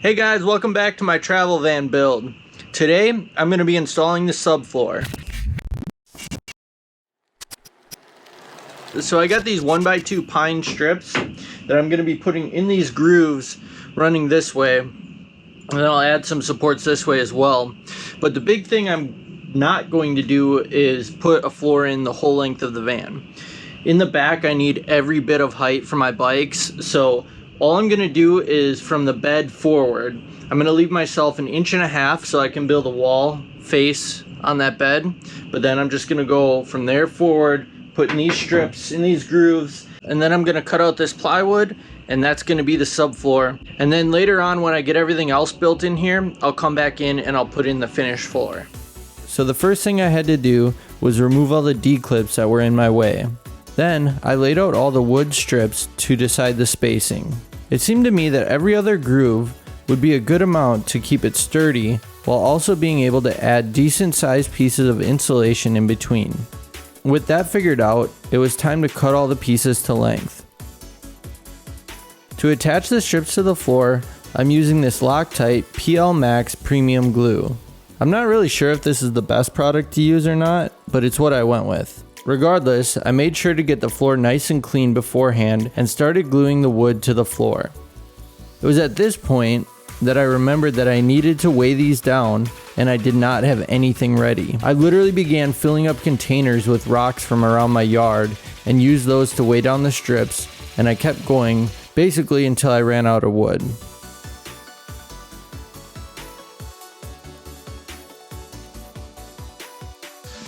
Hey guys, welcome back to my travel van build. Today, I'm going to be installing the subfloor. So I got these 1x2 pine strips that I'm going to be putting in these grooves running this way. And then I'll add some supports this way as well. But the big thing I'm not going to do is put a floor in the whole length of the van. In the back, I need every bit of height for my bikes, so all I'm going to do is from the bed forward, I'm going to leave myself 1.5 inches so I can build a wall face on that bed. But then I'm just going to go from there forward, putting these strips in these grooves, and then I'm going to cut out this plywood, and that's going to be the subfloor. And then later on, when I get everything else built in here, I'll come back in and I'll put in the finished floor. So the first thing I had to do was remove all the D-clips that were in my way. Then, I laid out all the wood strips to decide the spacing. It seemed to me that every other groove would be a good amount to keep it sturdy, while also being able to add decent sized pieces of insulation in between. With that figured out, it was time to cut all the pieces to length. To attach the strips to the floor, I'm using this Loctite PL Max Premium Glue. I'm not really sure if this is the best product to use or not, but it's what I went with. Regardless, I made sure to get the floor nice and clean beforehand and started gluing the wood to the floor. It was at this point that I remembered that I needed to weigh these down, and I did not have anything ready. I literally began filling up containers with rocks from around my yard and used those to weigh down the strips, and I kept going basically until I ran out of wood.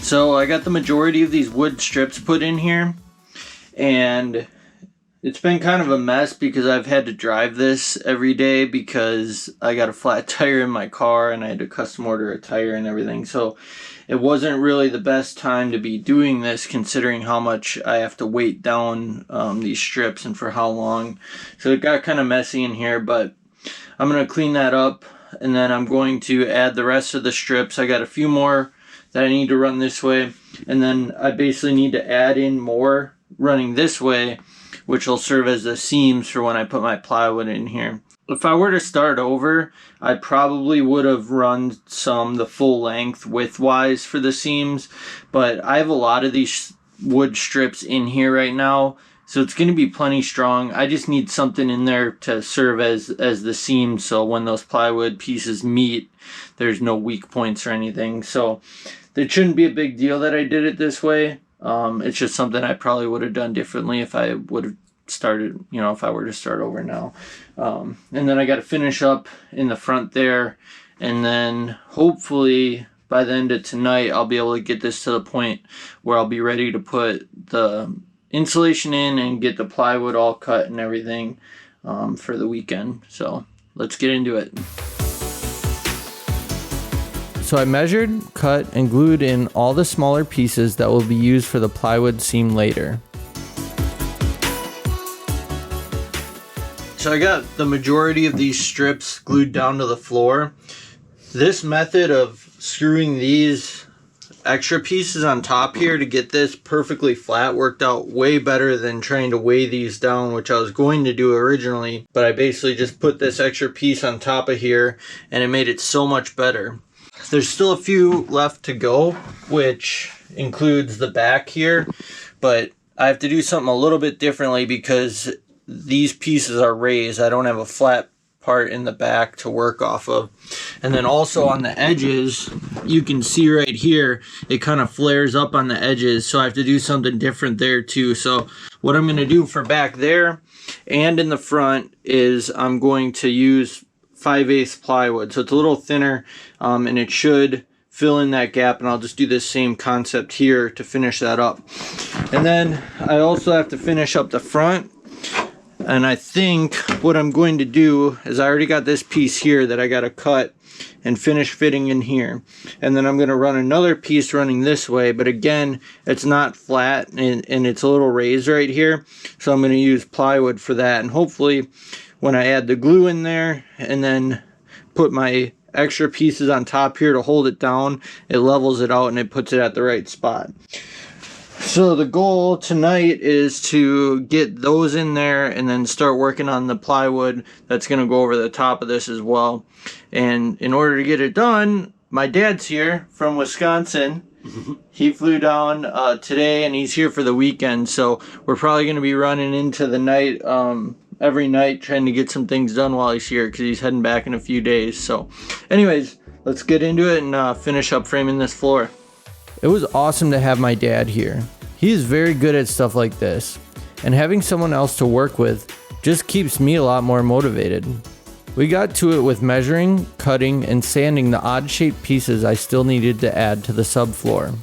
So I got the majority of these wood strips put in here, and it's been kind of a mess because I've had to drive this every day because I got a flat tire in my car and I had to custom order a tire and everything. So it wasn't really the best time to be doing this considering how much I have to weight down these strips and for how long. So it got kind of messy in here, but I'm going to clean that up and then I'm going to add the rest of the strips. I got a few more that I need to run this way, and then I basically need to add in more running this way, which will serve as the seams for when I put my plywood in here. If I were to start over, I probably would have run the full length width-wise for the seams, but I have a lot of these wood strips in here right now, so it's going to be plenty strong. I just need something in there to serve as the seam, so when those plywood pieces meet, there's no weak points or anything. So it shouldn't be a big deal that I did it this way. It's just something I probably would have done differently if I would have started, if I were to start over now. And then I got to finish up in the front there, and then hopefully by the end of tonight I'll be able to get this to the point where I'll be ready to put the insulation in and get the plywood all cut and everything for the weekend. So let's get into it. So I measured, cut, and glued in all the smaller pieces that will be used for the plywood seam later. So I got the majority of these strips glued down to the floor. This method of screwing these extra pieces on top here to get this perfectly flat worked out way better than trying to weigh these down, which I was going to do originally, but I basically just put this extra piece on top of here and it made it so much better. There's still a few left to go, which includes the back here, but I have to do something a little bit differently because these pieces are raised. I don't have a flat part in the back to work off of. And then also on the edges, you can see right here, it kind of flares up on the edges, so I have to do something different there too. So what I'm going to do for back there and in the front is I'm going to use 5/8 plywood, so it's a little thinner, and it should fill in that gap, and I'll just do this same concept here to finish that up. And then I also have to finish up the front, and I think what I'm going to do is I already got this piece here that I got to cut and finish fitting in here, and then I'm going to run another piece running this way, but again it's not flat and it's a little raised right here, so I'm going to use plywood for that, and hopefully when I add the glue in there and then put my extra pieces on top here to hold it down, it levels it out and it puts it at the right spot. So the goal tonight is to get those in there and then start working on the plywood that's going to go over the top of this as well. And in order to get it done, my dad's here from Wisconsin. He flew down today and he's here for the weekend. So we're probably going to be running into the night every night trying to get some things done while he's here because he's heading back in a few days. So anyways, let's get into it and finish up framing this floor. It was awesome to have my dad here. He is very good at stuff like this, and having someone else to work with just keeps me a lot more motivated. We got to it with measuring, cutting, and sanding the odd shaped pieces I still needed to add to the subfloor.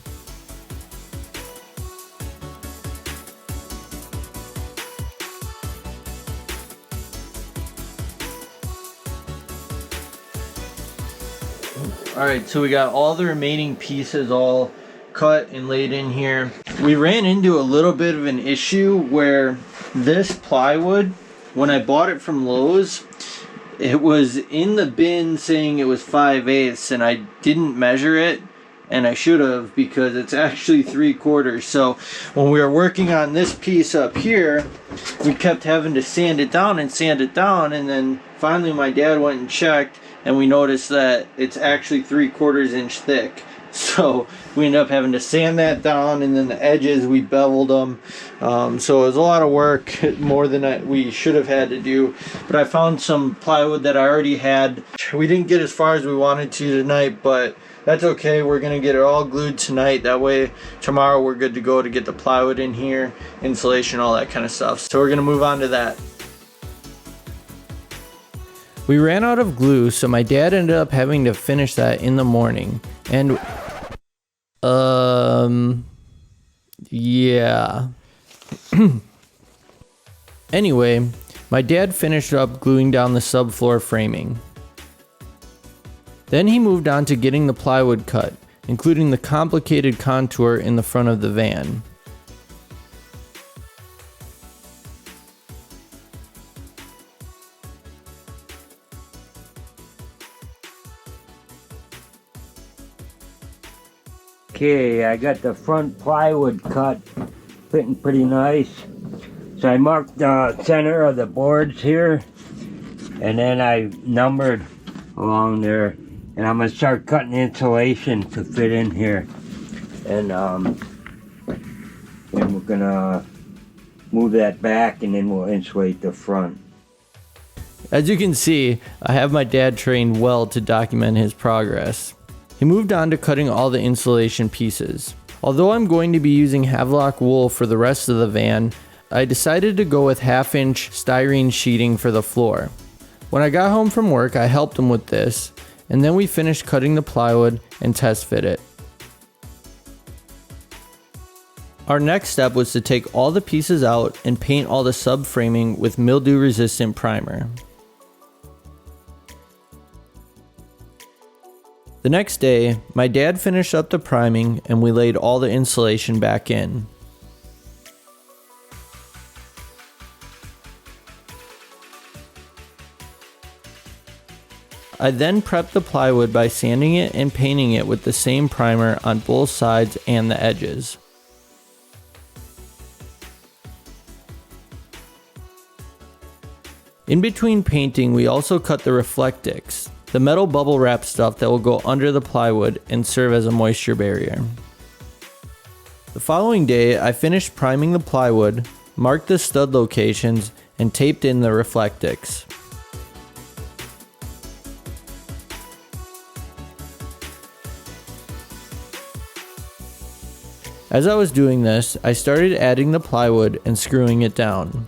Alright, so we got all the remaining pieces all cut and laid in here. We ran into a little bit of an issue where this plywood, when I bought it from Lowe's, it was in the bin saying it was 5/8 and I didn't measure it, and I should have because it's actually 3/4. So when we were working on this piece up here, we kept having to sand it down, and then finally my dad went and checked and we noticed that it's actually 3/4 inch thick. So we ended up having to sand that down, and then the edges we beveled them. So it was a lot of work, more than we should have had to do. But I found some plywood that I already had. We didn't get as far as we wanted to tonight, but that's okay. We're gonna get it all glued tonight. That way tomorrow we're good to go to get the plywood in here, insulation, all that kind of stuff. So we're gonna move on to that. We ran out of glue, so my dad ended up having to finish that in the morning. And yeah. Anyway, my dad finished up gluing down the subfloor framing. Then he moved on to getting the plywood cut, including the complicated contour in the front of the van. Okay, I got the front plywood cut, fitting pretty nice. So I marked the center of the boards here, and then I numbered along there, and I'm gonna start cutting insulation to fit in here. And we're gonna move that back, and then we'll insulate the front. As you can see, I have my dad trained well to document his progress. He moved on to cutting all the insulation pieces. Although I'm going to be using Havelock wool for the rest of the van, I decided to go with 1/2-inch styrene sheeting for the floor. When I got home from work, I helped him with this, and then we finished cutting the plywood and test fit it. Our next step was to take all the pieces out and paint all the subframing with mildew resistant primer. The next day, my dad finished up the priming and we laid all the insulation back in. I then prepped the plywood by sanding it and painting it with the same primer on both sides and the edges. In between painting, we also cut the Reflectix, the metal bubble wrap stuff that will go under the plywood and serve as a moisture barrier. The following day, I finished priming the plywood, marked the stud locations, and taped in the Reflectix. As I was doing this, I started adding the plywood and screwing it down.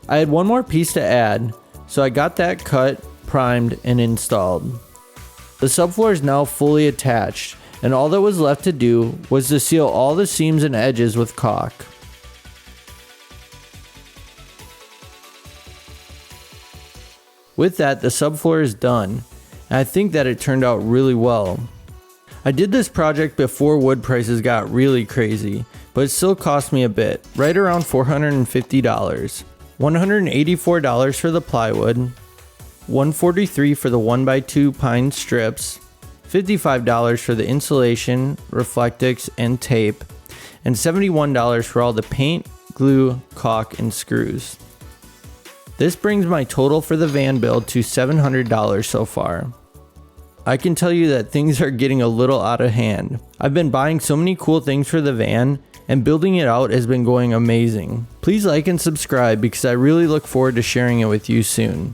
I had one more piece to add, so I got that cut, primed, and installed. The subfloor is now fully attached, and all that was left to do was to seal all the seams and edges with caulk. With that, the subfloor is done, and I think that it turned out really well. I did this project before wood prices got really crazy, but it still cost me a bit, right around $450. $184 for the plywood, $143 for the 1x2 pine strips, $55 for the insulation, Reflectix, and tape, and $71 for all the paint, glue, caulk, and screws. This brings my total for the van build to $700 so far. I can tell you that things are getting a little out of hand. I've been buying so many cool things for the van, and building it out has been going amazing. Please like and subscribe because I really look forward to sharing it with you soon.